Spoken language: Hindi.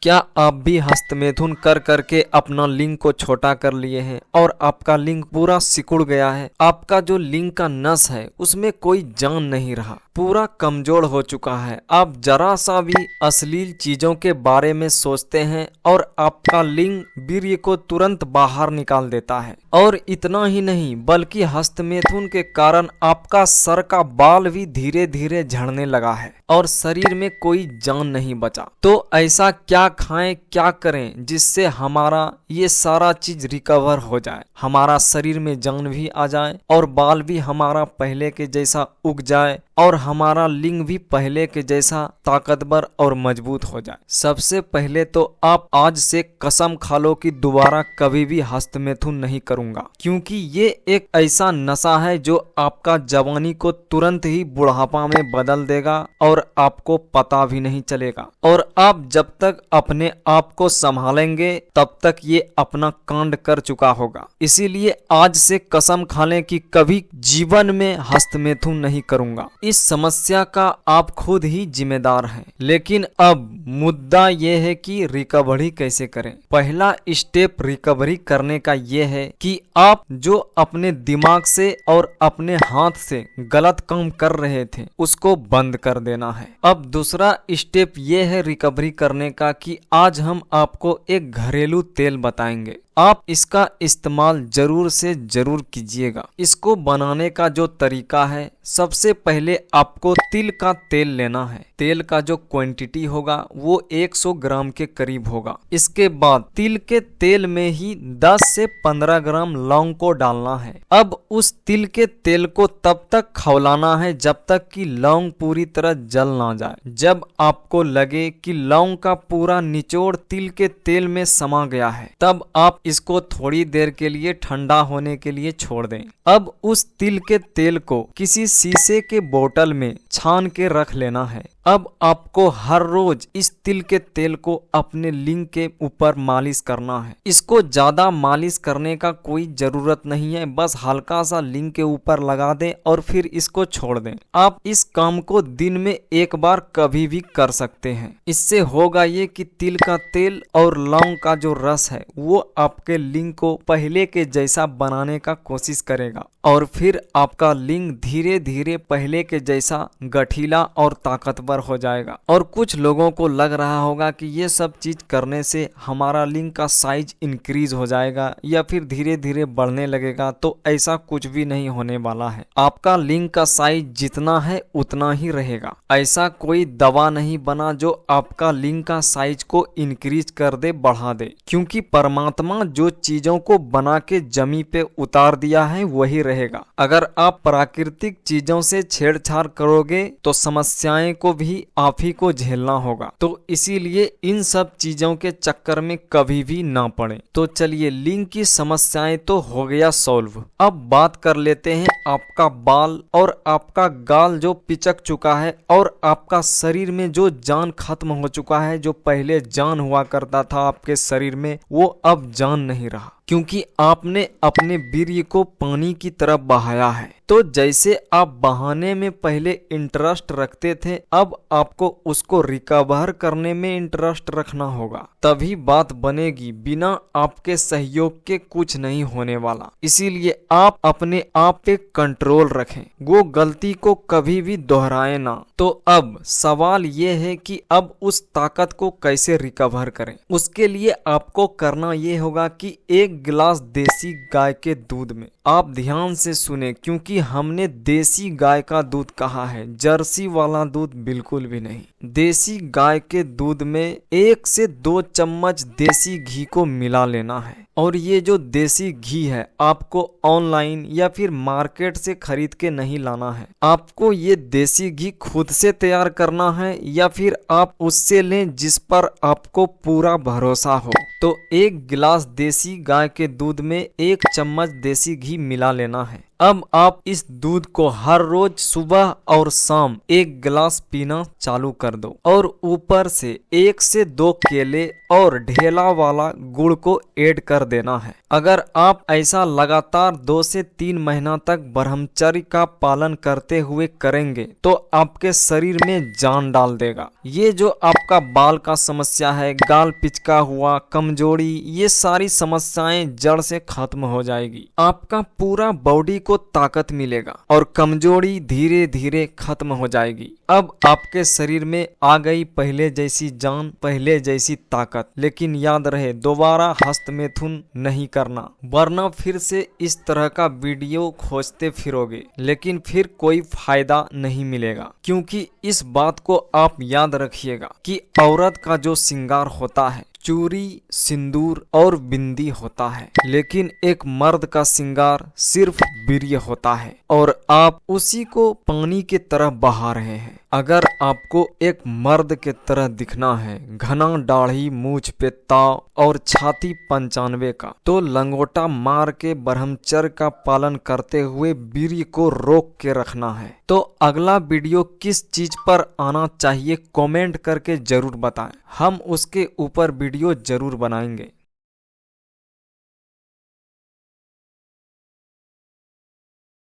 क्या आप भी हस्तमैथुन कर करके अपना लिंग को छोटा कर लिए हैं और आपका लिंग पूरा सिकुड़ गया है? आपका जो लिंग का नस है उसमें कोई जान नहीं रहा, पूरा कमजोर हो चुका है। आप जरा सा भी अश्लील चीजों के बारे में सोचते हैं और आपका लिंग वीर्य को तुरंत बाहर निकाल देता है। और इतना ही नहीं बल्कि हस्तमैथुन के कारण आपका सर का बाल भी धीरे धीरे झड़ने लगा है और शरीर में कोई जान नहीं बचा। तो ऐसा क्या खाएं, क्या करें जिससे हमारा ये सारा चीज रिकवर हो जाए, हमारा शरीर में जान भी आ जाए और बाल भी हमारा पहले के जैसा उग जाए और हमारा लिंग भी पहले के जैसा ताकतवर और मजबूत हो जाए। सबसे पहले तो आप आज से कसम खा लो कि दोबारा कभी भी हस्तमैथुन नहीं करूंगा, क्योंकि ये एक ऐसा नशा है जो आपका जवानी को तुरंत ही बुढ़ापा में बदल देगा और आपको पता भी नहीं चलेगा। और आप जब तक अपने आप को संभालेंगे तब तक ये अपना कांड कर चुका होगा। इसीलिए आज से कसम खा लें कि कभी जीवन में हस्तमैथुन नहीं करूंगा। इस समस्या का आप खुद ही जिम्मेदार हैं। लेकिन अब मुद्दा ये है कि रिकवरी कैसे करें। पहला स्टेप रिकवरी करने का ये है कि आप जो अपने दिमाग से और अपने हाथ से गलत काम कर रहे थे उसको बंद कर देना है। अब दूसरा स्टेप ये है रिकवरी करने का कि आज हम आपको एक घरेलू तेल बताएंगे। आप इसका इस्तेमाल जरूर से जरूर कीजिएगा। इसको बनाने का जो तरीका है, सबसे पहले आपको तिल का तेल लेना है। तेल का जो क्वांटिटी होगा वो 100 ग्राम के करीब होगा। इसके बाद तिल के तेल में ही 10 से 15 ग्राम लौंग को डालना है। अब उस तिल के तेल को तब तक खौलाना है जब तक कि लौंग पूरी तरह जल ना जाए। जब आपको लगे कि लौंग का पूरा निचोड़ तिल के तेल में समा गया है तब आप इसको थोड़ी देर के लिए ठंडा होने के लिए छोड़ दें। अब उस तिल के तेल को किसी शीशे के बोतल में छान के रख लेना है। अब आपको हर रोज इस तिल के तेल को अपने लिंग के ऊपर मालिश करना है। इसको ज्यादा मालिश करने का कोई जरूरत नहीं है, बस हल्का सा लिंग के ऊपर लगा दें और फिर इसको छोड़ दें। आप इस काम को दिन में एक बार कभी भी कर सकते हैं। इससे होगा ये कि तिल का तेल और लौंग का जो रस है वो आपके लिंग को पहले के जैसा बनाने का कोशिश करेगा और फिर आपका लिंग धीरे धीरे पहले के जैसा गठीला और ताकतवर हो जाएगा। और कुछ लोगों को लग रहा होगा कि ये सब चीज करने से हमारा लिंग का साइज इंक्रीज हो जाएगा या फिर धीरे धीरे बढ़ने लगेगा, तो ऐसा कुछ भी नहीं होने वाला है। आपका लिंग का साइज जितना है उतना ही रहेगा। ऐसा कोई दवा नहीं बना जो आपका लिंग का साइज को इंक्रीज कर दे, बढ़ा दे, क्योंकि परमात्मा जो चीजों को बना के जमी पे उतार दिया है वही रहेगा। अगर आप प्राकृतिक चीजों से छेड़छाड़ करोगे तो समस्याएं को भी आप ही को झेलना होगा। तो इसीलिए इन सब चीजों के चक्कर में कभी भी ना पड़े। तो चलिए, लिंग की समस्याएं तो हो गया सॉल्व। अब बात कर लेते हैं आपका बाल और आपका गाल जो पिचक चुका है और आपका शरीर में जो जान खत्म हो चुका है। जो पहले जान हुआ करता था आपके शरीर में वो अब जान नहीं रहा, क्योंकि आपने अपने वीर्य को पानी की तरफ बहाया है। तो जैसे आप बहाने में पहले इंटरेस्ट रखते थे, अब आपको उसको रिकवर करने में इंटरेस्ट रखना होगा, तभी बात बनेगी। बिना आपके सहयोग के कुछ नहीं होने वाला। इसीलिए आप अपने आप पे कंट्रोल रखें, वो गलती को कभी भी दोहराए ना। तो अब सवाल ये है कि अब उस ताकत को कैसे रिकवर करें। उसके लिए आपको करना ये होगा कि एक गिलास देसी गाय के दूध में, आप ध्यान से सुने क्योंकि हमने देसी गाय का दूध कहा है, जर्सी वाला दूध बिल्कुल भी नहीं। देसी गाय के दूध में 1 से 2 चम्मच देसी घी को मिला लेना है। और ये जो देसी घी है आपको ऑनलाइन या फिर मार्केट से खरीद के नहीं लाना है। आपको ये देसी घी खुद से तैयार करना है या फिर आप उससे लें जिस पर आपको पूरा भरोसा हो। तो 1 गिलास देसी गाय के दूध में 1 चम्मच देसी घी मिला लेना है। अब आप इस दूध को हर रोज सुबह और शाम 1 गिलास पीना चालू कर दो और ऊपर से 1 से 2 केले और ढेला वाला गुड़ को ऐड कर देना है। अगर आप ऐसा लगातार 2 से 3 महीना तक ब्रह्मचर्य का पालन करते हुए करेंगे तो आपके शरीर में जान डाल देगा। ये जो आपका बाल का समस्या है, गाल पिचका हुआ, कमजोरी, ये सारी समस्याएं जड़ से खत्म हो जाएगी। आपका पूरा बॉडी को ताकत मिलेगा और कमजोरी धीरे धीरे खत्म हो जाएगी। अब आपके शरीर में आ गई पहले जैसी जान, पहले जैसी ताकत। लेकिन याद रहे, दोबारा हस्तमैथुन नहीं करना, वरना फिर से इस तरह का वीडियो खोजते फिरोगे लेकिन फिर कोई फायदा नहीं मिलेगा। क्योंकि इस बात को आप याद रखिएगा कि औरत का जो श्रृंगार होता है चूड़ी, सिंदूर और बिंदी होता है, लेकिन एक मर्द का श्रृंगार सिर्फ वीर्य होता है और आप उसी को पानी की तरह बहा रहे हैं। अगर आपको एक मर्द के तरह दिखना है, घना दाढ़ी, मूछ पे ताव और छाती 95 का, तो लंगोटा मार के ब्रह्मचर्य का पालन करते हुए वीर्य को रोक के रखना है। तो अगला वीडियो किस चीज पर आना चाहिए कमेंट करके जरूर बताएं, हम उसके ऊपर वीडियो जरूर बनाएंगे।